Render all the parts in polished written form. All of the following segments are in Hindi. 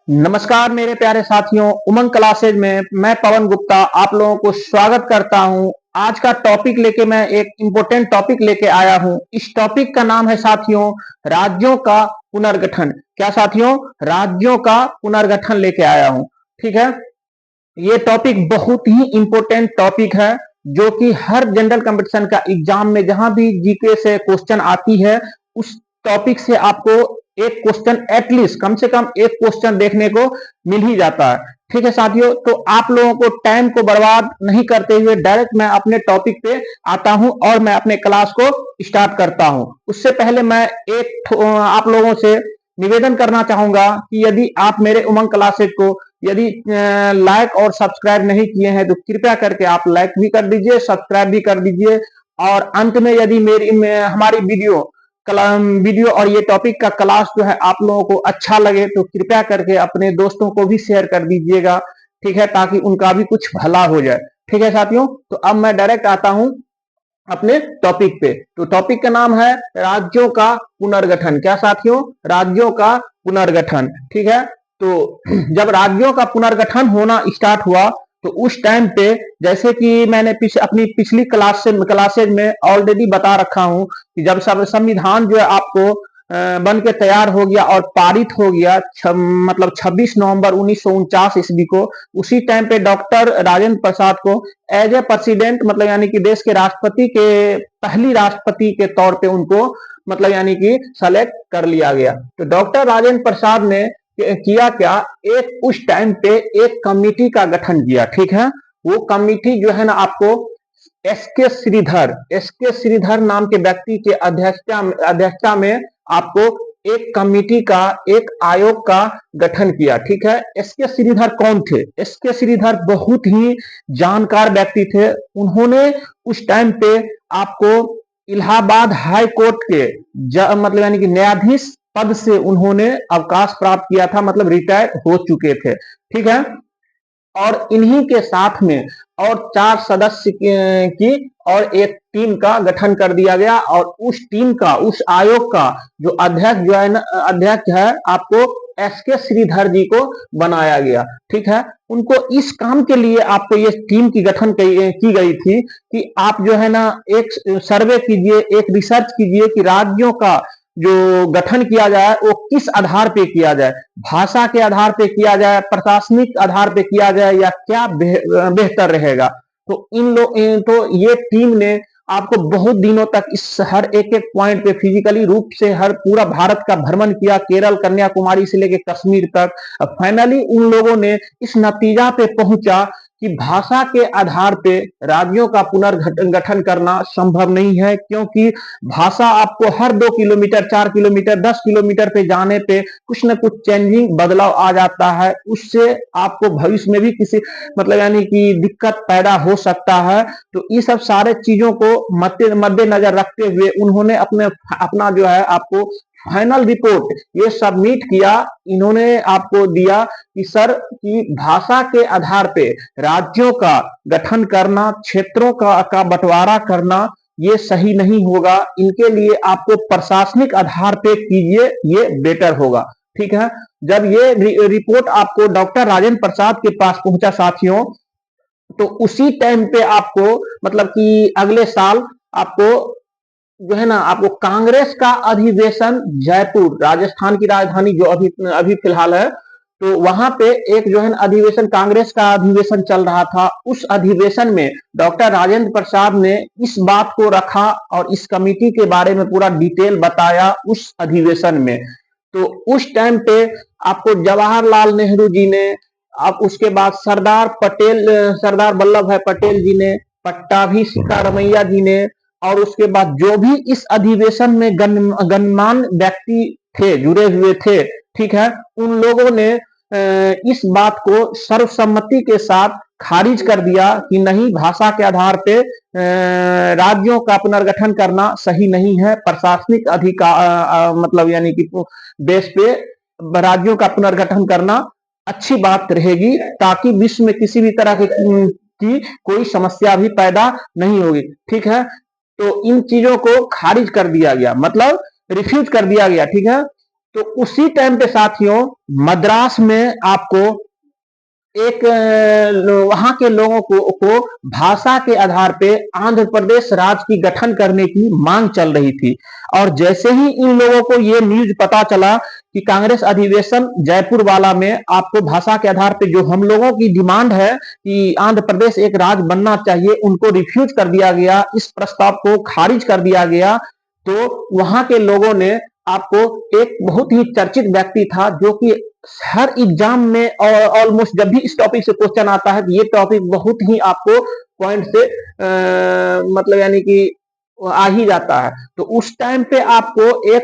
नमस्कार मेरे प्यारे साथियों, उमंग क्लासेज में मैं पवन गुप्ता आप लोगों को स्वागत करता हूं। आज का टॉपिक लेके मैं एक इम्पोर्टेंट टॉपिक लेके आया हूं। इस टॉपिक का नाम है साथियों राज्यों का पुनर्गठन। क्या साथियों? राज्यों का पुनर्गठन लेके आया हूं। ठीक है, ये टॉपिक बहुत ही इम्पोर्टेंट टॉपिक है जो कि हर जनरल कंपटीशन का एग्जाम में जहां भी जीके से क्वेश्चन आती है उस टॉपिक से आपको एक क्वेश्चन एटलीस्ट कम से कम एक क्वेश्चन देखने को मिल ही जाता है। ठीक है साथियों, तो आप लोगों को टाइम को बर्बाद नहीं करते हुए डायरेक्ट मैं अपने टॉपिक पे आता हूं और मैं अपने क्लास को स्टार्ट करता हूं। उससे पहले मैं आप लोगों से निवेदन करना चाहूंगा कि यदि आप मेरे उमंग क्लासेज को यदि लाइक और सब्सक्राइब नहीं किए हैं तो कृपया करके आप लाइक भी कर दीजिए, सब्सक्राइब भी कर दीजिए। और अंत में यदि हमारी वीडियो और ये टॉपिक का क्लास जो है आप लोगों को अच्छा लगे तो कृपया करके अपने दोस्तों को भी शेयर कर दीजिएगा। ठीक है, ताकि उनका भी कुछ भला हो जाए। ठीक है साथियों, तो अब मैं डायरेक्ट आता हूं अपने टॉपिक पे। तो टॉपिक का नाम है राज्यों का पुनर्गठन। क्या साथियों? राज्यों का पुनर्गठन। ठीक है, तो जब राज्यों का पुनर्गठन होना स्टार्ट हुआ तो उस टाइम पे जैसे कि मैंने अपनी पिछली क्लासेज में ऑलरेडी बता रखा हूं कि जब संविधान जो है आपको बन के तैयार हो गया और पारित हो गया मतलब 26 नवंबर 1949 ईस्वी को, उसी टाइम पे डॉक्टर राजेंद्र प्रसाद को एज ए प्रेसिडेंट मतलब यानी कि देश के राष्ट्रपति के पहली राष्ट्रपति के तौर पे उनको मतलब यानी कि सेलेक्ट कर लिया गया। तो डॉक्टर राजेंद्र प्रसाद ने किया क्या, एक उस टाइम पे एक कमिटी का गठन किया। ठीक है, वो कमिटी जो है ना आपको एस के श्रीधर नाम के व्यक्ति के अध्यक्षता में आपको एक कमिटी का एक आयोग का गठन किया। ठीक है, एस के श्रीधर कौन थे? एस के श्रीधर बहुत ही जानकार व्यक्ति थे। उन्होंने उस टाइम पे आपको इलाहाबाद हाई कोर्ट के मतलब यानी कि न्यायाधीश पद से उन्होंने अवकाश प्राप्त किया था, मतलब रिटायर हो चुके थे। ठीक है, और इन्हीं के साथ में और 4 सदस्य की और एक टीम का गठन कर दिया गया और उस टीम का उस आयोग का जो अध्यक्ष है आपको एस के श्रीधर जी को बनाया गया। ठीक है, उनको इस काम के लिए आपको ये टीम की गठन की गई थी कि आप जो है ना एक सर्वे कीजिए, एक रिसर्च कीजिए कि राज्यों का जो गठन किया जाए वो किस आधार पे किया जाए, भाषा के आधार पे किया जाए, प्रशासनिक आधार पे किया जाए या क्या बेहतर रहेगा। तो तो ये टीम ने आपको बहुत दिनों तक इस हर एक एक पॉइंट पे फिजिकली रूप से हर पूरा भारत का भ्रमण किया, केरल कन्याकुमारी से लेकर कश्मीर तक। फाइनली उन लोगों ने इस नतीजा पे पहुंचा कि भाषा के आधार पे राज्यों का पुनर्गठन करना संभव नहीं है, क्योंकि भाषा आपको हर 2 किलोमीटर 4 किलोमीटर 10 किलोमीटर पे जाने पे कुछ ना कुछ चेंजिंग बदलाव आ जाता है। उससे आपको भविष्य में भी किसी मतलब यानी कि दिक्कत पैदा हो सकता है। तो ये सब सारे चीजों को मद्देनजर रखते हुए उन्होंने अपना जो है आपको फाइनल रिपोर्ट ये सबमिट किया। इन्होंने आपको दिया कि सर की भाषा के आधार पे राज्यों का गठन करना, क्षेत्रों का बंटवारा करना ये सही नहीं होगा। इनके लिए आपको प्रशासनिक आधार पे कीजिए, ये बेटर होगा। ठीक है, जब ये रिपोर्ट आपको डॉक्टर राजेंद्र प्रसाद के पास पहुंचा साथियों, तो उसी टाइम पे आपको मतलब कि अगले साल आपको जो है ना आपको कांग्रेस का अधिवेशन जयपुर राजस्थान की राजधानी जो अभी अभी फिलहाल है, तो वहां पे एक जो है अधिवेशन कांग्रेस का अधिवेशन चल रहा था। उस अधिवेशन में डॉक्टर राजेंद्र प्रसाद ने इस बात को रखा और इस कमिटी के बारे में पूरा डिटेल बताया उस अधिवेशन में। तो उस टाइम पे आपको जवाहरलाल नेहरू जी ने, आप उसके बाद सरदार वल्लभ भाई पटेल जी ने, पट्टाभी सिद्धारमैया जी ने, और उसके बाद जो भी इस अधिवेशन में गणमान्य व्यक्ति थे जुड़े हुए थे, ठीक है, उन लोगों ने इस बात को सर्वसम्मति के साथ खारिज कर दिया कि नहीं, भाषा के आधार पे राज्यों का पुनर्गठन करना सही नहीं है। प्रशासनिक अधिकार मतलब यानी कि बेस पे राज्यों का पुनर्गठन करना अच्छी बात रहेगी, ताकि विश्व में किसी भी तरह की कोई समस्या भी पैदा नहीं होगी। ठीक है, तो इन चीजों को खारिज कर दिया गया, मतलब रिफ्यूज कर दिया गया। ठीक है, तो उसी टाइम पे साथियों मद्रास में आपको एक वहां के लोगों को भाषा के आधार पे आंध्र प्रदेश राज्य की गठन करने की मांग चल रही थी। और जैसे ही इन लोगों को ये न्यूज पता चला कि कांग्रेस अधिवेशन जयपुर वाला में आपको भाषा के आधार पे जो हम लोगों की डिमांड है कि आंध्र प्रदेश एक राज्य बनना चाहिए, उनको रिफ्यूज कर दिया गया, इस प्रस्ताव को खारिज कर दिया गया। तो वहां के लोगों ने आपको एक बहुत ही चर्चित व्यक्ति था जो कि हर एग्जाम में ऑलमोस्ट जब भी इस टॉपिक से क्वेश्चन आता है, ये टॉपिक बहुत ही आपको पॉइंट से मतलब यानी कि आ ही जाता है। तो उस टाइम पे आपको एक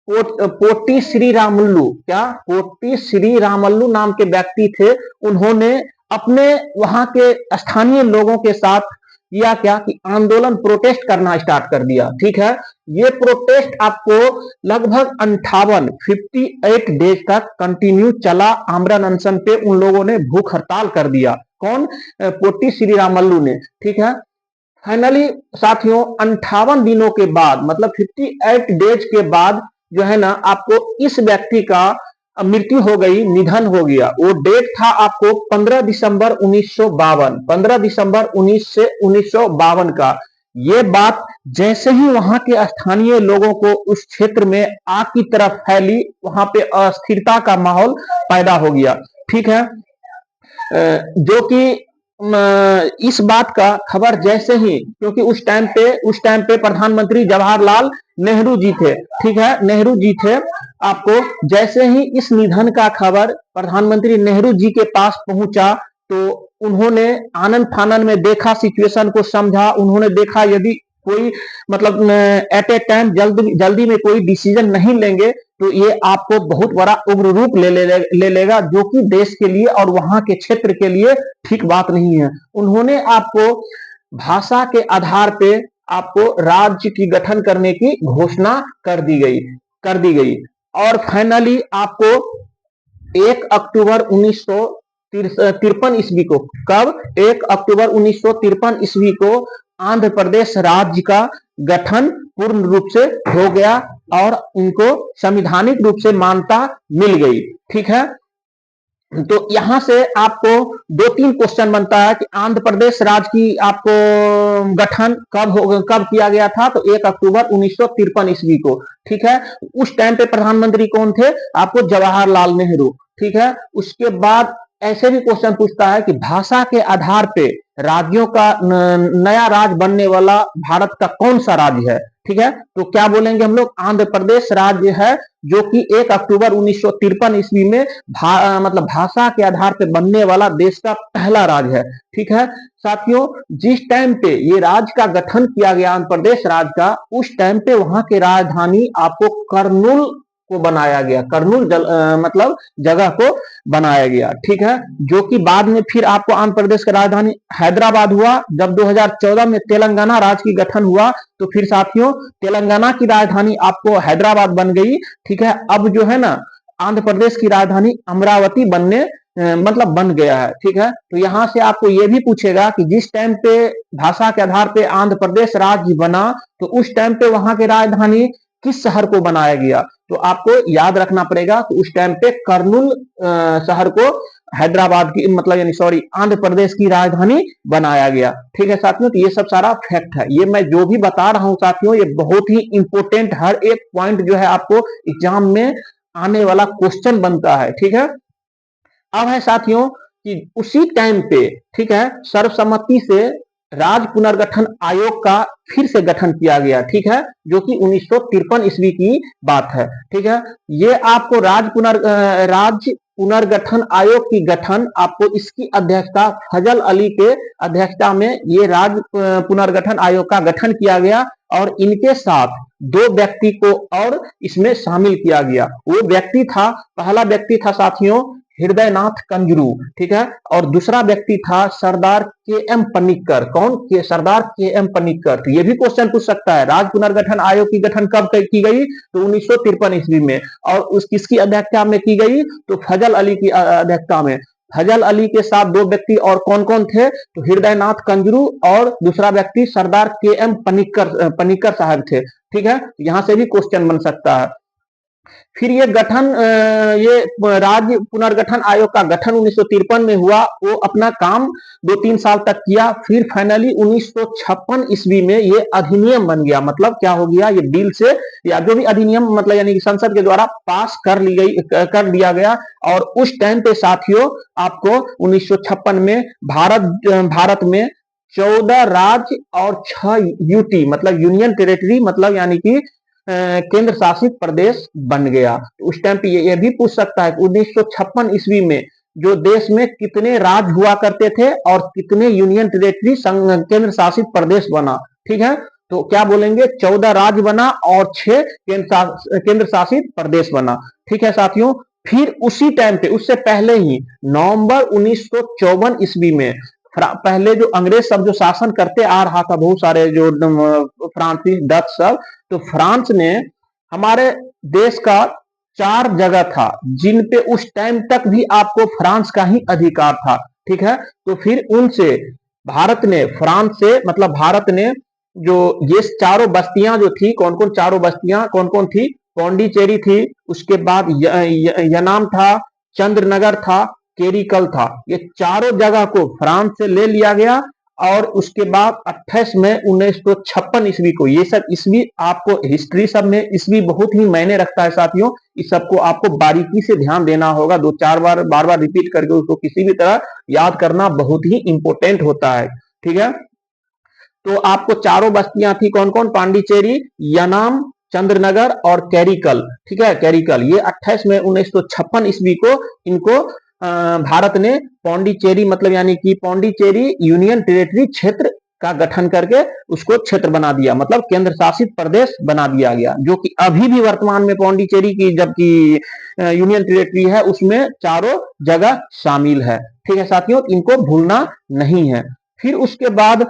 पोटी श्री रामुलु, क्या पोटी श्री रामुलु नाम के व्यक्ति थे, उन्होंने अपने वहां के स्थानीय लोगों के साथ किया क्या कि आंदोलन प्रोटेस्ट करना स्टार्ट कर दिया। ठीक है, ये प्रोटेस्ट आपको लगभग 58 डेज तक कंटिन्यू चला। आमरण अनशन पे उन लोगों ने भूख हड़ताल कर दिया। कौन? पोटी श्री रामुलु ने। ठीक है, फाइनली साथियों 58 दिनों के बाद मतलब 58 डेज के बाद जो है ना आपको इस व्यक्ति का मृत्यु हो गई, निधन हो गया। वो डेट था आपको 15 दिसंबर 1952, 15 दिसंबर 1952 का। ये बात जैसे ही वहां के स्थानीय लोगों को उस क्षेत्र में आग की तरफ फैली, वहां पे अस्थिरता का माहौल पैदा हो गया। ठीक है, जो कि इस बात का खबर जैसे ही, क्योंकि उस टाइम पे प्रधानमंत्री जवाहरलाल नेहरू जी थे। ठीक है, नेहरू जी थे। आपको जैसे ही इस निधन का खबर प्रधानमंत्री नेहरू जी के पास पहुंचा तो उन्होंने आनंद फानन में देखा, सिचुएशन को समझा। उन्होंने देखा यदि कोई मतलब एट ए टाइम जल्दी में कोई डिसीजन नहीं लेंगे तो ये आपको बहुत बड़ा उग्र रूप ले लेगा, जो कि देश के लिए और वहां के क्षेत्र के लिए ठीक बात नहीं है। उन्होंने आपको भाषा के आधार पे आपको राज्य की गठन करने की घोषणा कर दी गई। और फाइनली आपको 1 अक्टूबर 1953 ईस्वी को, कब? 1 अक्टूबर 1953 ईस्वी को आंध्र प्रदेश राज्य का गठन पूर्ण रूप से हो गया और उनको संवैधानिक रूप से मान्यता मिल गई। ठीक है, तो यहां से आपको 2-3 क्वेश्चन बनता है कि आंध्र प्रदेश राज्य की आपको गठन कब किया गया था? तो 1 अक्टूबर 1953 ईस्वी को। ठीक है, उस टाइम पे प्रधानमंत्री कौन थे? आपको जवाहरलाल नेहरू। ठीक है, उसके बाद ऐसे भी क्वेश्चन पूछता है कि भाषा के आधार पे राज्यों का नया राज्य बनने वाला भारत का कौन सा राज्य है? ठीक है, तो क्या बोलेंगे हम लोग? आंध्र प्रदेश राज्य है, जो कि 1 अक्टूबर 1953 ईस्वी में मतलब भाषा के आधार पे बनने वाला देश का पहला राज्य है। ठीक है साथियों, जिस टाइम पे ये राज्य का गठन किया गया आंध्र प्रदेश राज्य का, उस टाइम पे वहां की राजधानी आपको कर्नूल को बनाया गया, कर्नूल मतलब जगह को बनाया गया। ठीक है, जो कि बाद में फिर आपको आंध्र प्रदेश का राजधानी हैदराबाद हुआ। जब 2014 में तेलंगाना राज्य की गठन हुआ तो फिर साथियों तेलंगाना की राजधानी आपको हैदराबाद बन गई। ठीक है, अब जो है ना आंध्र प्रदेश की राजधानी अमरावती बनने मतलब बन गया है। ठीक है, तो यहां से आपको यह भी पूछेगा कि जिस टाइम पे भाषा के आधार पे आंध्र प्रदेश राज्य बना तो उस टाइम पे वहां की राजधानी किस शहर को बनाया गया? तो आपको याद रखना पड़ेगा कि उस टाइम पे कर्नूल शहर को हैदराबाद की मतलब यानी सॉरी आंध्र प्रदेश की राजधानी बनाया गया। ठीक है साथियों, तो ये सब सारा फैक्ट है। ये मैं जो भी बता रहा हूं साथियों, ये बहुत ही इंपोर्टेंट, हर एक पॉइंट जो है आपको एग्जाम में आने वाला क्वेश्चन बनता है। ठीक है, अब है साथियों कि उसी टाइम पे ठीक है सर्वसम्मति से राज्य पुनर्गठन आयोग का फिर से गठन किया गया। ठीक है, जो कि 1953 ईस्वी की बात है। ठीक है, ये आपको राज्य पुनर्गठन आयोग की गठन आपको इसकी अध्यक्षता फजल अली के अध्यक्षता में ये राज्य पुनर्गठन आयोग का गठन किया गया और इनके साथ 2 व्यक्ति को और इसमें शामिल किया गया। वो व्यक्ति था, पहला व्यक्ति था साथियों हृदयनाथ कंजरू। ठीक है, और दूसरा व्यक्ति था सरदार के एम पनिक्कर। कौन? के सरदार के एम पनिक्कर। तो ये भी क्वेश्चन पूछ सकता है राज्य पुनर्गठन आयोग की गठन कब की गई? तो 1953 ईस्वी में। और उस किसकी अध्यक्षता में की गई? तो फजल अली की अध्यक्षता में। फजल अली के साथ 2 व्यक्ति और कौन कौन थे? तो हृदयनाथ कंजरू और दूसरा व्यक्ति सरदार के एम पनिक्कर साहब थे। ठीक है, यहां से भी क्वेश्चन बन सकता है। फिर ये गठन ये राज्य पुनर्गठन आयोग का गठन 1953 में हुआ। वो अपना काम 2-3 साल तक किया। फिर फाइनली 1956 ईस्वी में ये अधिनियम बन गया। मतलब क्या हो गया, ये बिल से या जो भी अधिनियम मतलब यानी कि संसद के द्वारा पास कर दिया गया। और उस टाइम पे साथियों आपको 1956 में भारत में 14 राज्य और 6 यूटी मतलब यूनियन टेरिटरी मतलब यानी कि केंद्र शासित प्रदेश बन गया। तो उस टाइम पे ये भी पूछ सकता है 1956 ईस्वी में जो देश में कितने राज्य हुआ करते थे और कितने यूनियन टेरिटरी केंद्र शासित प्रदेश बना। ठीक है, तो क्या बोलेंगे, 14 राज्य बना और 6 केंद्र शासित प्रदेश बना। ठीक है साथियों, फिर उसी टाइम पे उससे पहले ही नवंबर 1954 ईस्वी में पहले जो अंग्रेज सब जो शासन करते आ रहा था, बहुत सारे जो फ्रांसीस डच सब, तो फ्रांस ने हमारे देश का 4 जगह था जिन पे उस टाइम तक भी आपको फ्रांस का ही अधिकार था। ठीक है, तो फिर उनसे भारत ने फ्रांस से मतलब भारत ने जो ये चारों बस्तियां जो थी, कौन कौन चारों बस्तियां कौन कौन थी, पौंडीचेरी थी, उसके बाद यनाम था, चंद्रनगर था, केरिकल था। ये चारों जगह को फ्रांस से ले लिया गया। और उसके बाद 28 मई 1956 ईस्वी को, ये सब ईस्वी आपको हिस्ट्री सब में ईस्वी बहुत ही मायने रखता है साथियों। इस सबको आपको बारीकी से ध्यान देना होगा, 2-4 बार बार बार रिपीट करके उसको किसी भी तरह याद करना बहुत ही इंपॉर्टेंट होता है। ठीक है, तो आपको चारों बस्तियां थी कौन कौन, पांडिचेरी, यनाम, चंद्रनगर और कैरिकल। ठीक है, कैरिकल ये 28 मई 1956 ईस्वी को इनको भारत ने पौंडीचेरी मतलब यानी कि पौंडीचेरी यूनियन टेरिटरी क्षेत्र का गठन करके उसको क्षेत्र बना दिया, मतलब केंद्र शासित प्रदेश बना दिया गया। जो कि अभी भी वर्तमान में पौंडीचेरी की जबकि यूनियन टेरिटरी है उसमें चारों जगह शामिल है। ठीक है साथियों, इनको भूलना नहीं है। फिर उसके बाद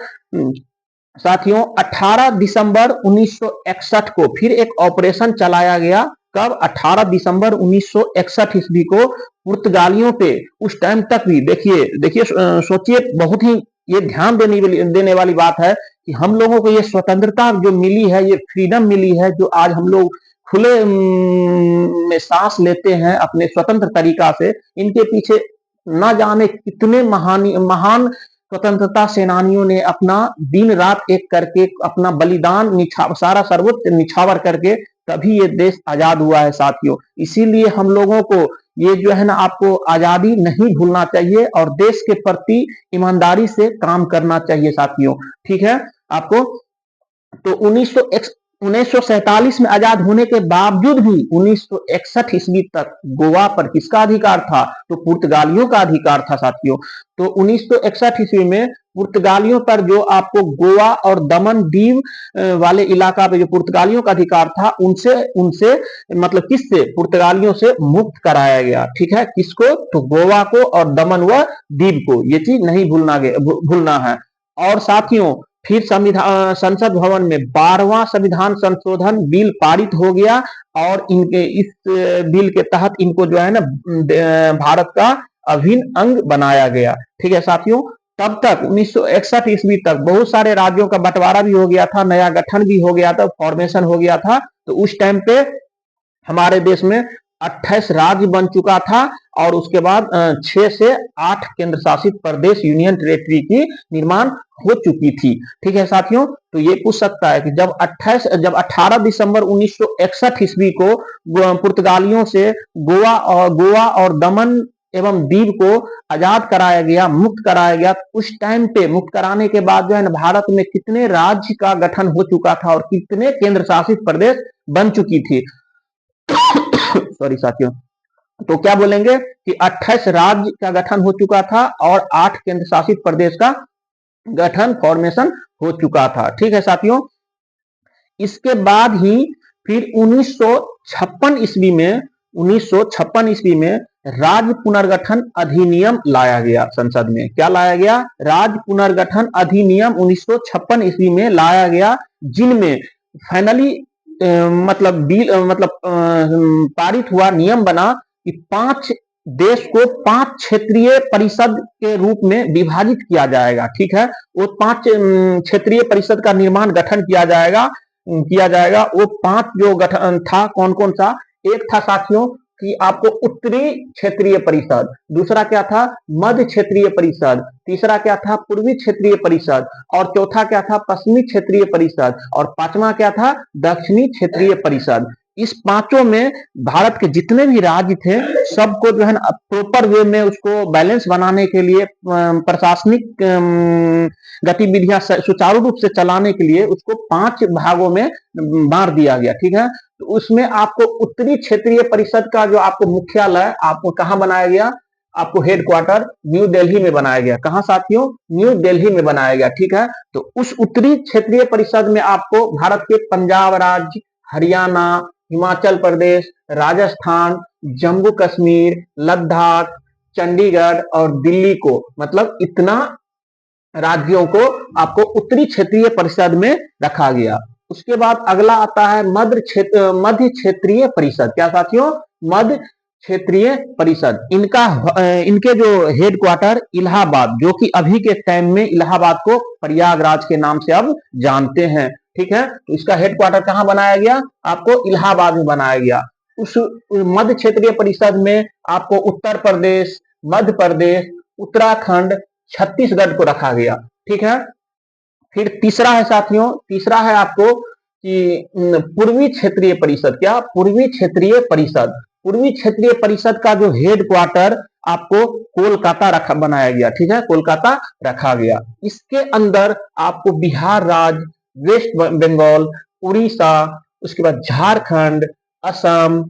साथियों 18 दिसंबर 1961 को फिर एक ऑपरेशन चलाया गया। कब, 18 दिसंबर 1961 ईस्वी को पुर्तगालियों पे उस टाइम तक भी देखिए देखिए सोचिए, बहुत ही ये ध्यान देने वाली बात है कि हम लोगों को ये स्वतंत्रता जो मिली है, ये फ्रीडम मिली है, जो आज हम लोग खुले में सांस लेते हैं अपने स्वतंत्र तरीका से, इनके पीछे न जाने कितने महान स्वतंत्रता सेनानियों ने अपना दिन रात एक करके अपना बलिदान सारा सर्वोच्च निछावर करके तभी ये देश आजाद हुआ है साथियों। इसीलिए हम लोगों को ये जो है ना आपको आजादी नहीं भूलना चाहिए और देश के प्रति ईमानदारी से काम करना चाहिए साथियों। ठीक है, आपको तो 1947 में आजाद होने के बावजूद भी 1961 ईस्वी तक गोवा पर किसका अधिकार था, तो पुर्तगालियों का अधिकार था साथियों। तो 1961 ईस्वी में पुर्तगालियों पर जो आपको गोवा और दमन दीव वाले इलाका पे जो पुर्तगालियों का अधिकार था, उनसे उनसे मतलब किससे, पुर्तगालियों से मुक्त कराया गया। ठीक है, किसको, तो गोवा को और दमन व दीव को, ये चीज नहीं भूलना है। और साथियों फिर संसद भवन में 12वां संविधान संशोधन बिल पारित हो गया। और इनके इस बिल के तहत इनको जो है ना भारत का अभिन्न अंग बनाया गया। ठीक है साथियों, तब तक 1961 ईस्वी तक बहुत सारे राज्यों का बंटवारा भी हो गया था, नया गठन भी हो गया था, फॉर्मेशन हो गया था। तो उस टाइम पे हमारे देश में 28 राज्य बन चुका था और उसके बाद 6 से 8 केंद्र शासित प्रदेश यूनियन टेरिटरी की निर्माण हो चुकी थी। ठीक है साथियों, तो ये पूछ सकता है कि जब 18 दिसंबर 1961 ईस्वी को पुर्तगालियों से गोवा और दमन एवं दीव को आजाद कराया गया, मुक्त कराया गया, उस टाइम पे मुक्त कराने के बाद जो है ना भारत में कितने राज्य का गठन हो चुका था और कितने केंद्र शासित प्रदेश बन चुकी थी। सॉरी साथियों, तो क्या बोलेंगे कि 28 राज्य का गठन हो चुका था और 8 केंद्र शासित प्रदेश का गठन फॉर्मेशन हो चुका था। ठीक है साथियों, इसके बाद ही फिर 1956 ईस्वी में राज्य पुनर्गठन अधिनियम लाया गया संसद में। क्या लाया गया, राज्य पुनर्गठन अधिनियम 1956 ईस्वी में लाया गया, जिनमें फाइनली पारित हुआ, नियम बना कि 5 देश को 5 क्षेत्रीय परिषद के रूप में विभाजित किया जाएगा। ठीक है, वो 5 क्षेत्रीय परिषद का निर्माण गठन किया जाएगा। वो 5 जो गठन था कौन कौन सा, एक था साथियों कि आपको उत्तरी क्षेत्रीय परिषद, दूसरा क्या था मध्य क्षेत्रीय परिषद, तीसरा क्या था पूर्वी क्षेत्रीय परिषद, और चौथा क्या था पश्चिमी क्षेत्रीय परिषद, और पांचवा क्या था दक्षिणी क्षेत्रीय परिषद। इस पांचों में भारत के जितने भी राज्य थे सबको जो है ना प्रॉपर वे में उसको बैलेंस बनाने के लिए प्रशासनिक गतिविधियां सुचारू रूप से चलाने के लिए उसको 5 भागों में बांट दिया गया। ठीक है, तो उसमें आपको उत्तरी क्षेत्रीय परिषद का जो आपको मुख्यालय आपको कहां बनाया गया, आपको हेडक्वार्टर न्यू दिल्ली में बनाया गया। कहां साथियों, न्यू दिल्ली में बनाया गया। ठीक है, तो उस उत्तरी क्षेत्रीय परिषद में आपको भारत के पंजाब राज्य, हरियाणा, हिमाचल प्रदेश, राजस्थान, जम्मू कश्मीर, लद्दाख, चंडीगढ़ और दिल्ली को, मतलब इतना राज्यों को आपको उत्तरी क्षेत्रीय परिषद में रखा गया। उसके बाद अगला आता है मध्य क्षेत्रीय परिषद। क्या साथियों, मध्य क्षेत्रीय परिषद। इनके जो हेडक्वार्टर इलाहाबाद, जो कि अभी के टाइम में इलाहाबाद को प्रयागराज के नाम से अब जानते हैं। ठीक है, तो इसका हेडक्वार्टर कहां बनाया गया, आपको इलाहाबाद में बनाया गया। उस मध्य क्षेत्रीय परिषद में आपको उत्तर प्रदेश, मध्य प्रदेश, उत्तराखंड, छत्तीसगढ़ को रखा गया। ठीक है, फिर तीसरा है साथियों, तीसरा है आपको कि पूर्वी क्षेत्रीय परिषद। क्या, पूर्वी क्षेत्रीय परिषद। पूर्वी क्षेत्रीय परिषद का जो हेड क्वार्टर आपको कोलकाता रखा बनाया गया। ठीक है, कोलकाता रखा गया। इसके अंदर आपको बिहार राज्य, वेस्ट बंगाल, उड़ीसा, उसके बाद झारखंड, असम,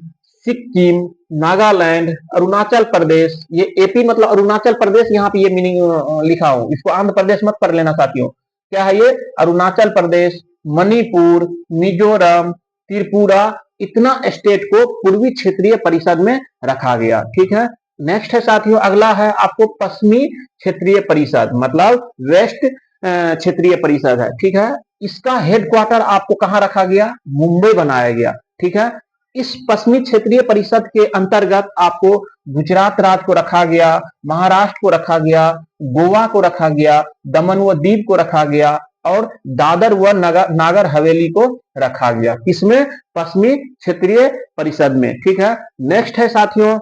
सिक्किम, नागालैंड, अरुणाचल प्रदेश, ये एपी मतलब अरुणाचल प्रदेश, यहाँ पे ये मीनिंग लिखा हूं, इसको आंध्र प्रदेश मत कर लेना साथियों। क्या है ये, अरुणाचल प्रदेश, मणिपुर, मिजोरम, त्रिपुरा, इतना स्टेट को पूर्वी क्षेत्रीय परिषद में रखा गया। ठीक है, नेक्स्ट है साथियों, अगला है आपको पश्चिमी क्षेत्रीय परिषद, मतलब वेस्ट क्षेत्रीय परिषद है। ठीक है, इसका हेडक्वार्टर आपको कहां रखा गया, मुंबई बनाया गया। ठीक है, इस पश्चिमी क्षेत्रीय परिषद के अंतर्गत आपको गुजरात राज्य को रखा गया, महाराष्ट्र को रखा गया, गोवा को रखा गया, दमन व दीव को रखा गया, और दादर व नागर हवेली को रखा गया। किसमें, पश्चिमी क्षेत्रीय परिषद में। ठीक है, नेक्स्ट है साथियों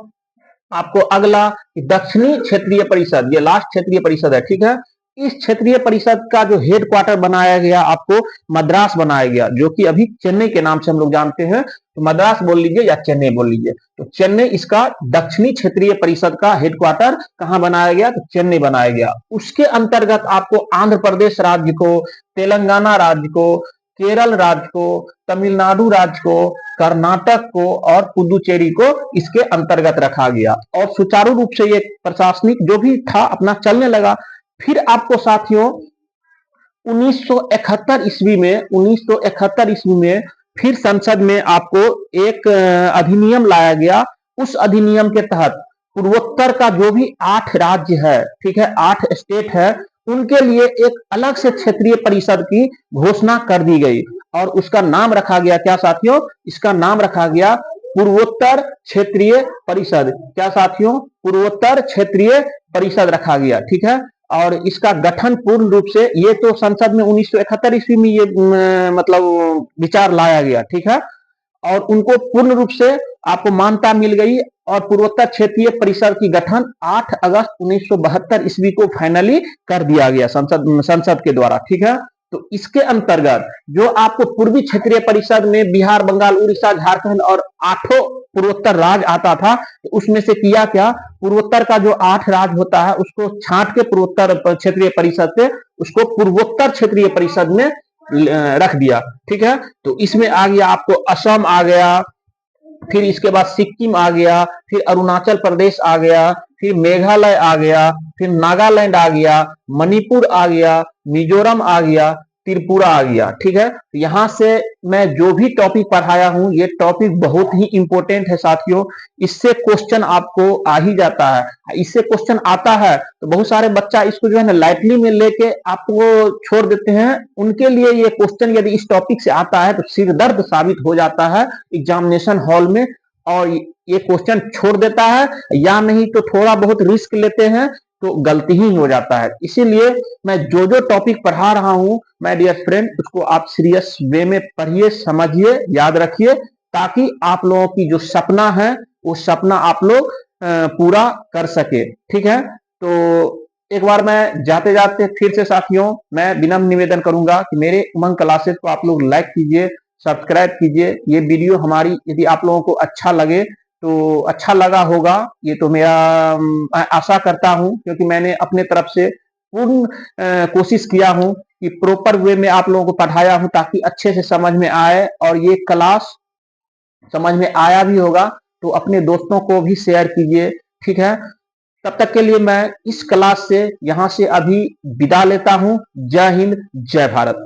आपको अगला दक्षिणी क्षेत्रीय परिषद, ये लास्ट क्षेत्रीय परिषद है। ठीक है, इस क्षेत्रीय परिषद का जो हेडक्वार्टर बनाया गया आपको मद्रास बनाया गया, जो कि अभी चेन्नई के नाम से हम लोग जानते हैं, तो मद्रास बोल लीजिए या चेन्नई बोल लीजिए। तो चेन्नई इसका दक्षिणी क्षेत्रीय परिषद का हेडक्वार्टर कहां बनाया गया, तो चेन्नई बनाया गया। उसके अंतर्गत आपको आंध्र प्रदेश राज्य को, तेलंगाना राज्य को, केरल राज्य को, तमिलनाडु राज्य को, कर्नाटक को और पुदुचेरी को इसके अंतर्गत रखा गया, और सुचारू रूप से ये प्रशासनिक जो भी था अपना चलने लगा। फिर आपको साथियों 1971 ईस्वी में, 1971 ईस्वी में फिर संसद में आपको एक अधिनियम लाया गया। उस अधिनियम के तहत पूर्वोत्तर का जो भी 8 राज्य है, ठीक है, 8 स्टेट है, उनके लिए एक अलग से क्षेत्रीय परिषद की घोषणा कर दी गई, और उसका नाम रखा गया, क्या साथियों, इसका नाम रखा गया पूर्वोत्तर क्षेत्रीय परिषद। क्या साथियों, पूर्वोत्तर क्षेत्रीय परिषद रखा गया। ठीक है, और इसका गठन पूर्ण रूप से, ये तो संसद में 1971 ईस्वी में ये मतलब विचार लाया गया। ठीक है, और उनको पूर्ण रूप से आपको मान्यता मिल गई, और पूर्वोत्तर क्षेत्रीय परिषद की गठन 8 अगस्त 1972 ईस्वी को फाइनली कर दिया गया संसद के द्वारा। ठीक है, तो इसके अंतर्गत जो आपको पूर्वी क्षेत्रीय परिषद में बिहार, बंगाल, उड़ीसा, झारखंड और 8 पूर्वोत्तर राज्य आता था, तो उसमें से किया क्या, पूर्वोत्तर का जो 8 राज्य होता है उसको छांट के पूर्वोत्तर क्षेत्रीय परिषद से उसको पूर्वोत्तर क्षेत्रीय परिषद में रख दिया। ठीक है, तो इसमें आ गया आपको असम आ गया, फिर इसके बाद सिक्किम आ गया, फिर अरुणाचल प्रदेश आ गया, फिर मेघालय आ गया, फिर नागालैंड आ गया, मणिपुर आ गया, मिजोरम आ गया, त्रिपुरा आ गया। ठीक है, यहां से मैं जो भी टॉपिक पढ़ाया हूं ये टॉपिक बहुत ही इंपॉर्टेंट है साथियों, इससे क्वेश्चन आपको आ ही जाता है। इससे क्वेश्चन आता है तो बहुत सारे बच्चा इसको जो है ना लाइटली में लेके आपको छोड़ देते हैं, उनके लिए ये क्वेश्चन यदि इस टॉपिक से आता है तो सिर दर्द साबित हो जाता है एग्जामिनेशन हॉल में, और ये क्वेश्चन छोड़ देता है, या नहीं तो थोड़ा बहुत रिस्क लेते हैं तो गलती ही हो जाता है। इसीलिए मैं जो जो टॉपिक पढ़ा रहा हूं माय डियर फ्रेंड, उसको आप सीरियस वे में पढ़िए, समझिए, याद रखिए, ताकि आप लोगों की जो सपना है वो सपना आप लोग पूरा कर सके। ठीक है, तो एक बार मैं जाते जाते फिर से साथियों मैं विनम्र निवेदन करूंगा कि मेरे उमंग क्लासेस को आप लोग लाइक कीजिए, सब्सक्राइब कीजिए। ये वीडियो हमारी यदि आप लोगों को अच्छा लगे तो अच्छा लगा होगा, ये तो मेरा मैं आशा करता हूं, क्योंकि मैंने अपने तरफ से पूर्ण कोशिश किया हूं कि प्रॉपर वे में आप लोगों को पढ़ाया हूं ताकि अच्छे से समझ में आए, और ये क्लास समझ में आया भी होगा तो अपने दोस्तों को भी शेयर कीजिए। ठीक है, तब तक के लिए मैं इस क्लास से यहां से अभी विदा लेता हूं। जय हिंद, जय भारत।